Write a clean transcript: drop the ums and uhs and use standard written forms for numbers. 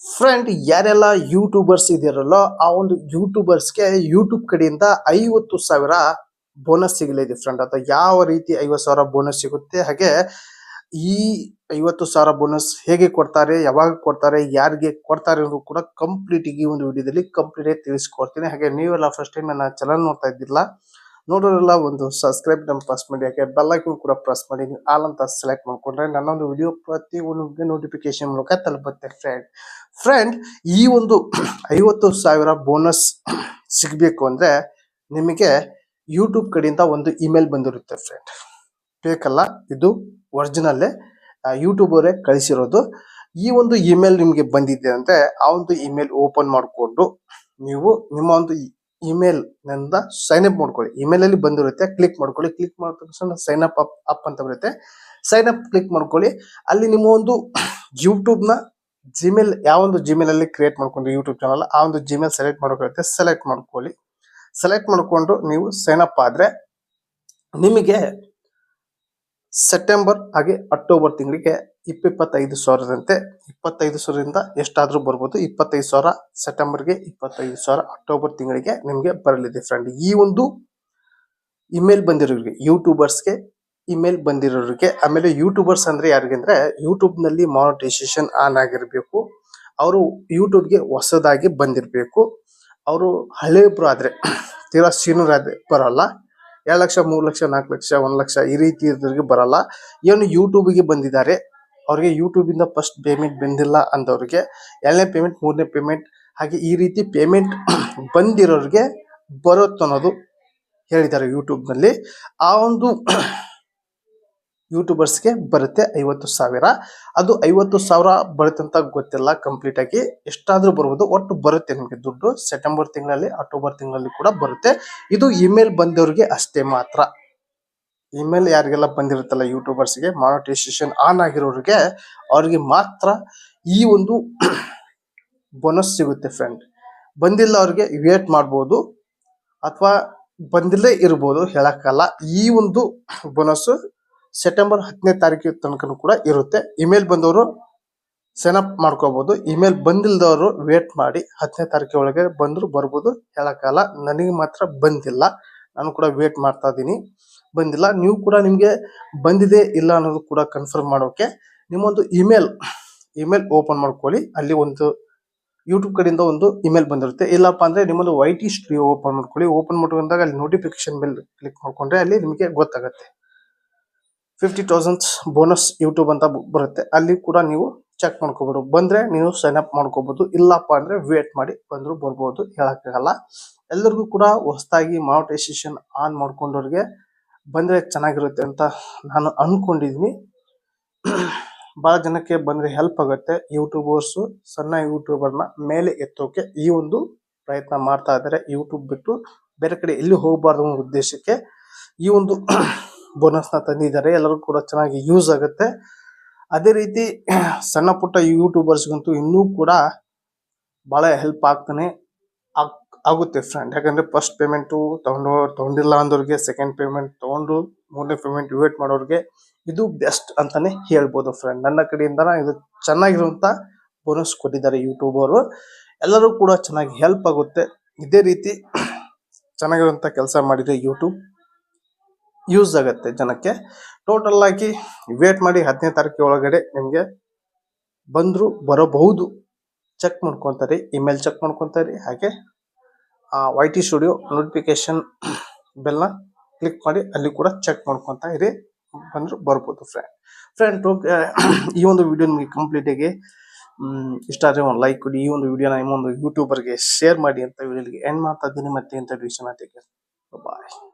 Friend ಯಾರೆಲ್ಲ YouTubers ಇದಿರಲ್ಲ ಆ ಒಂದು ಯೂಟ್ಯೂಬರ್ಸ್ಗೆ ಯೂಟ್ಯೂಬ್ ಕಡೆಯಿಂದ 50,000 ಬೋನಸ್ ಸಿಗಲಿದೆ ಫ್ರೆಂಡ್. ಅಥವಾ ಯಾವ ರೀತಿ 50,000 ಬೋನಸ್ ಸಿಗುತ್ತೆ, ಹಾಗೆ ಈ 50,000 ಬೋನಸ್ ಹೇಗೆ ಕೊಡ್ತಾರೆ, ಯಾವಾಗ ಕೊಡ್ತಾರೆ, ಯಾರಿಗೆ ಕೊಡ್ತಾರೆ ಅನ್ನೋದು ಕೂಡ ಕಂಪ್ಲೀಟ್ ಈ ಒಂದು ವಿಡಿಯೋದಲ್ಲಿ ಕಂಪ್ಲೀಟ್ ಆಗಿ ತಿಳಿಸ್ಕೊಡ್ತೀನಿ. ಹಾಗೆ ನೀವೆಲ್ಲ ಫಸ್ಟ್ ಟೈಮ್ ನನ್ನ ಚಾನಲ್ ನೋಡ್ತಾ ಇದ್ದಿಲ್ಲ ನೋಡೋರೆಲ್ಲ ಒಂದು ಸಬ್ಸ್ಕ್ರೈಬ್ ಪ್ರೆಸ್ ಮಾಡಿ, ಯಾಕೆ ಬೆಲ್ ಐಕಾನ್ ಕೂಡ ಪ್ರೆಸ್ ಮಾಡಿ ಆಲ್ ಅಂತ ಸೆಲೆಕ್ಟ್ ಮಾಡ್ಕೊಂಡ್ರೆ ನನ್ನೊಂದು ವಿಡಿಯೋ ಪ್ರತಿ ಒಂದು ನೋಟಿಫಿಕೇಶನ್ ಮೂಲಕ ತಲುಪುತ್ತೆ ಫ್ರೆಂಡ್. ಈ ಒಂದು 50,000 ಬೋನಸ್ ಸಿಗಬೇಕು ಅಂದ್ರೆ ನಿಮಗೆ ಯೂಟ್ಯೂಬ್ ಕಡೆಯಿಂದ ಒಂದು ಇಮೇಲ್ ಬಂದಿರುತ್ತೆ ಫ್ರೆಂಡ್. ಬೇಕಲ್ಲ, ಇದು ಒರಿಜಿನಲ್ಲೇ ಯೂಟ್ಯೂಬ್ ಅವರೇ ಕಳಿಸಿರೋದು. ಈ ಒಂದು ಇಮೇಲ್ ನಿಮಗೆ ಬಂದಿದೆ ಅಂದ್ರೆ ಆ ಒಂದು ಇಮೇಲ್ ಓಪನ್ ಮಾಡಿಕೊಂಡು ನೀವು ನಿಮ್ಮ ಒಂದು ಇಮೇಲ್ ನಿಂದ ಸೈನ್ ಅಪ್ ಮಾಡ್ಕೊಳ್ಳಿ. ಇಮೇಲ್ ಅಲ್ಲಿ ಬಂದಿರುತ್ತೆ, ಕ್ಲಿಕ್ ಮಾಡ್ಕೊಳ್ಳಿ. ಕ್ಲಿಕ್ ಮಾಡಿದ ತಕ್ಷಣ ಸೈನ್ ಅಪ್ ಅಂತ ಬರುತ್ತೆ. ಸೈನ್ ಅಪ್ ಕ್ಲಿಕ್ ಮಾಡ್ಕೊಳ್ಳಿ. ಅಲ್ಲಿ ನಿಮ್ಮ ಒಂದು ಯೂಟ್ಯೂಬ್ ನ ಜಿಮೇಲ್, ಯಾವ ಒಂದು ಜಿಮೇಲ್ ಅಲ್ಲಿ ಕ್ರಿಯೇಟ್ ಮಾಡ್ಕೊಂಡು ಯೂಟ್ಯೂಬ್ ಚಾನಲ್ ಆ ಒಂದು ಜಿಮೇಲ್ ಸೆಲೆಕ್ಟ್ ಮಾಡ್ಕೊಳ್ಳುತ್ತೆ. ಸೆಲೆಕ್ಟ್ ಮಾಡ್ಕೊಳ್ಳಿ. ಸೆಲೆಕ್ಟ್ ಮಾಡ್ಕೊಂಡು ನೀವು ಸೈನ್ ಅಪ್ ಆದ್ರೆ ನಿಮಗೆ ಸೆಪ್ಟೆಂಬರ್ ಹಾಗೆ ಅಕ್ಟೋಬರ್ ತಿಂಗಳಿಗೆ 25,000ದಂತೆ 25,000ರಿಂದ ಎಷ್ಟಾದ್ರೂ ಬರ್ಬೋದು. 25,000 ಸೆಪ್ಟೆಂಬರ್ಗೆ, 25,000 ಅಕ್ಟೋಬರ್ ತಿಂಗಳಿಗೆ ನಿಮಗೆ ಬರಲಿದೆ ಫ್ರೆಂಡ್. ಈ ಒಂದು ಇಮೇಲ್ ಬಂದಿರೋರಿಗೆ, ಯೂಟ್ಯೂಬರ್ಸ್ಗೆ ಇಮೇಲ್ ಬಂದಿರೋರಿಗೆ, ಆಮೇಲೆ ಯೂಟ್ಯೂಬರ್ಸ್ ಅಂದ್ರೆ ಯಾರಿಗೆ ಅಂದ್ರೆ ಯೂಟ್ಯೂಬ್ ನಲ್ಲಿ ಮಾನಿಟೈಸೇಷನ್ ಆನ್ ಆಗಿರ್ಬೇಕು, ಅವರು ಯೂಟ್ಯೂಬ್ಗೆ ಹೊಸದಾಗಿ ಬಂದಿರಬೇಕು, ಅವರು ಹಳೆಬ್ರು ಆದ್ರೆ ತೀರಾ ಸೀನಿಯರ್ ಆದ್ರೆ ಬರಲ್ಲ. 2 ಲಕ್ಷ, 3 ಲಕ್ಷ, 4 ಲಕ್ಷ, 1 ಲಕ್ಷ ಈ ರೀತಿ ಇದ್ರಿಗೆ ಬರಲ್ಲ. ಏನು ಯೂಟ್ಯೂಬ್ಗೆ ಬಂದಿದ್ದಾರೆ ಅವ್ರಿಗೆ ಯೂಟ್ಯೂಬ್ ಇಂದ ಫಸ್ಟ್ ಪೇಮೆಂಟ್ ಬಂದಿಲ್ಲ ಅಂದವ್ರಿಗೆ 2ನೇ ಪೇಮೆಂಟ್, 3ನೇ ಪೇಮೆಂಟ್, ಹಾಗೆ ಈ ರೀತಿ ಪೇಮೆಂಟ್ ಬಂದಿರೋರಿಗೆ ಬರುತ್ತೆ ಅನ್ನೋದು ಹೇಳಿದ್ದಾರೆ ಯೂಟ್ಯೂಬ್ ನಲ್ಲಿ. ಆ ಒಂದು ಯೂಟ್ಯೂಬರ್ಸ್ಗೆ ಬರುತ್ತೆ 50,000. ಅದು 50,000 ಬರುತ್ತೆ ಅಂತ ಗೊತ್ತಿಲ್ಲ ಕಂಪ್ಲೀಟ್ ಆಗಿ, ಎಷ್ಟಾದ್ರೂ ಬರ್ಬೋದು, ಒಟ್ಟು ಬರುತ್ತೆ ನಿಮಗೆ ದುಡ್ಡು. ಸೆಪ್ಟೆಂಬರ್ ತಿಂಗಳಲ್ಲಿ, ಅಕ್ಟೋಬರ್ ತಿಂಗಳಲ್ಲಿ ಕೂಡ ಬರುತ್ತೆ. ಇದು ಇಮೇಲ್ ಬಂದವ್ರಿಗೆ ಅಷ್ಟೇ ಮಾತ್ರ. ಇಮೇಲ್ ಯಾರಿಗೆಲ್ಲ ಬಂದಿರುತ್ತಲ್ಲ ಯೂಟ್ಯೂಬರ್ಸ್ಗೆ ಮಾನಿಟೈಸೇಷನ್ ಆನ್ ಆಗಿರೋರಿಗೆ, ಅವ್ರಿಗೆ ಮಾತ್ರ ಈ ಒಂದು ಬೋನಸ್ ಸಿಗುತ್ತೆ ಫ್ರೆಂಡ್. ಬಂದಿಲ್ಲ ಅವ್ರಿಗೆ ವೇಟ್ ಮಾಡ್ಬೋದು ಅಥವಾ ಬಂದಿಲ್ಲೇ ಇರ್ಬೋದು, ಹೇಳಕ್ಕಲ್ಲ. ಈ ಒಂದು ಬೋನಸ್ ಸೆಪ್ಟೆಂಬರ್ 10ನೇ ತಾರೀಕು ತನಕ ಕೂಡ ಇರುತ್ತೆ. ಇಮೇಲ್ ಬಂದವರು ಸೈನ್ ಅಪ್ ಮಾಡ್ಕೋಬಹುದು. ಇಮೇಲ್ ಬಂದಿಲ್ದವರು ವೇಟ್ ಮಾಡಿ, 10ನೇ ತಾರೀಕು ಒಳಗೆ ಬಂದ್ರು ಬರ್ಬೋದು, ಹೇಳಕ್ಕಲ್ಲ. ನನಗೆ ಮಾತ್ರ ಬಂದಿಲ್ಲ, ನಾನು ಕೂಡ ವೇಟ್ ಮಾಡ್ತಾ ಇದ್ದೀನಿ. ಬಂದಿಲ್ಲ. ನೀವು ಕೂಡ ನಿಮ್ಗೆ ಬಂದಿದೆ ಇಲ್ಲ ಅನ್ನೋದು ಕೂಡ ಕನ್ಫರ್ಮ್ ಮಾಡೋಕೆ ನಿಮ್ಮೊಂದು ಇಮೇಲ್ ಓಪನ್ ಮಾಡ್ಕೊಳ್ಳಿ. ಅಲ್ಲಿ ಒಂದು ಯೂಟ್ಯೂಬ್ ಕಡೆಯಿಂದ ಒಂದು ಇಮೇಲ್ ಬಂದಿರುತ್ತೆ. ಇಲ್ಲಪ್ಪ ಅಂದ್ರೆ ನಿಮ್ಮೊಂದು YT ಸ್ಟುಡಿಯೋ ಓಪನ್ ಮಾಡ್ಕೊಳ್ಳಿ. ಓಪನ್ ಮಾಡ್ಕೊಂಡಾಗ ಅಲ್ಲಿ ನೋಟಿಫಿಕೇಶನ್ ಬೆಲ್ ಕ್ಲಿಕ್ ಮಾಡ್ಕೊಂಡ್ರೆ ಅಲ್ಲಿ ನಿಮಗೆ ಗೊತ್ತಾಗುತ್ತೆ 50,000 ಬೋನಸ್ ಯೂಟ್ಯೂಬ್ ಅಂತ ಬರುತ್ತೆ. ಅಲ್ಲಿ ಕೂಡ ನೀವು ಚೆಕ್ ಮಾಡ್ಕೋಬಹುದು. ಬಂದ್ರೆ ನೀವು ಸೈನ್ ಅಪ್ ಮಾಡ್ಕೋಬಹುದು, ಇಲ್ಲಪ್ಪ ಅಂದ್ರೆ ವೇಟ್ ಮಾಡಿ, ಬಂದ್ರು ಬರ್ಬೋದು, ಹೇಳಕ್ಕಾಗಲ್ಲ. ಎಲ್ಲರಿಗೂ ಕೂಡ ಹೊಸದಾಗಿ ಮಾನಿಟೈಸೇಷನ್ ಆನ್ ಮಾಡ್ಕೊಂಡವ್ರಿಗೆ ಬಂದ್ರೆ ಚೆನ್ನಾಗಿರುತ್ತೆ ಅಂತ ನಾನು ಅನ್ಕೊಂಡಿದೀನಿ. ಬಹಳ ಜನಕ್ಕೆ ಬಂದ್ರೆ ಹೆಲ್ಪ್ ಆಗುತ್ತೆ. ಯೂಟ್ಯೂಬರ್ಸ್ ಸಣ್ಣ ಯೂಟ್ಯೂಬರ್ನ ಮೇಲೆ ಎತ್ತೋಕೆ ಈ ಒಂದು ಪ್ರಯತ್ನ ಮಾಡ್ತಾ ಇದ್ದಾರೆ. ಯೂಟ್ಯೂಬ್ ಬಿಟ್ಟು ಬೇರೆ ಕಡೆ ಎಲ್ಲಿ ಹೋಗಬಾರ್ದು ಅನ್ನೋ ಉದ್ದೇಶಕ್ಕೆ ಈ ಒಂದು ಬೋನಸ್ ನ ತಂದಿದ್ದಾರೆ. ಎಲ್ಲರೂ ಕೂಡ ಚೆನ್ನಾಗಿ ಯೂಸ್ ಆಗುತ್ತೆ. ಅದೇ ರೀತಿ ಸಣ್ಣ ಪುಟ್ಟ ಯೂಟ್ಯೂಬರ್ಸ್ಗಂತೂ ಇನ್ನೂ ಕೂಡ ಬಹಳ ಹೆಲ್ಪ್ ಆಗುತ್ತೆ ಫ್ರೆಂಡ್. ಯಾಕಂದ್ರೆ ಫಸ್ಟ್ ಪೇಮೆಂಟ್ ತಗೊಂಡಿಲ್ಲ ಅಂದವ್ರಿಗೆ, ಸೆಕೆಂಡ್ ಪೇಮೆಂಟ್ ತಗೊಂಡು 3ನೇ ಪೇಮೆಂಟ್ ವೇಟ್ ಮಾಡೋರಿಗೆ ಇದು ಬೆಸ್ಟ್ ಅಂತಾನೆ ಹೇಳ್ಬೋದು ಫ್ರೆಂಡ್. ನನ್ನ ಕಡೆಯಿಂದ ಇದು ಚೆನ್ನಾಗಿರುವಂತ ಬೋನಸ್ ಕೊಟ್ಟಿದ್ದಾರೆ ಯೂಟ್ಯೂಬರು. ಎಲ್ಲರೂ ಕೂಡ ಚೆನ್ನಾಗಿ ಹೆಲ್ಪ್ ಆಗುತ್ತೆ. ಇದೇ ರೀತಿ ಚೆನ್ನಾಗಿರುವಂತ ಕೆಲಸ ಮಾಡಿದ್ರೆ ಯೂಟ್ಯೂಬ್ ಯೂಸ್ ಆಗುತ್ತೆ ಜನಕ್ಕೆ. ಟೋಟಲ್ ಆಗಿ ವೇಟ್ ಮಾಡಿ, 10ನೇ ತಾರೀಕು ಒಳಗಡೆ ನಿಮ್ಗೆ ಬಂದ್ರು ಬರಬಹುದು. ಚೆಕ್ ಮಾಡ್ಕೊಂತಾರೆ, ಇಮೇಲ್ ಚೆಕ್ ಮಾಡ್ಕೊಂತಾರೆ. ಹಾಗೆ YT ಸ್ಟುಡಿಯೋ ನೋಟಿಫಿಕೇಶನ್ ಬೆಲ್ ನ ಕ್ಲಿಕ್ ಮಾಡಿ ಅಲ್ಲಿ ಕೂಡ ಚೆಕ್ ಮಾಡ್ಕೊಂತ ಇರಿ, ಬಂದ್ರು ಬರ್ಬೋದು ಫ್ರೆಂಡ್. ಈ ಒಂದು ವಿಡಿಯೋ ನಿಮಗೆ ಕಂಪ್ಲೀಟ್ ಆಗಿ ಇಷ್ಟ ಆದ್ರೆ ಒಂದು ಲೈಕ್ ಕೊಡಿ. ಈ ಒಂದು ವಿಡಿಯೋನ ನಿಮ್ಮೊಂದು ಯೂಟ್ಯೂಬರ್ಗೆ ಶೇರ್ ಮಾಡಿ ಅಂತ ವಿಡಿಯೋಗೆ ಎಂಡ್ ಮಾಡ್ತಾ ಇದ್ದೀನಿ. ಮತ್ತೆ ಇಂಥ ವಿಷಯನ ಬಾಯ್.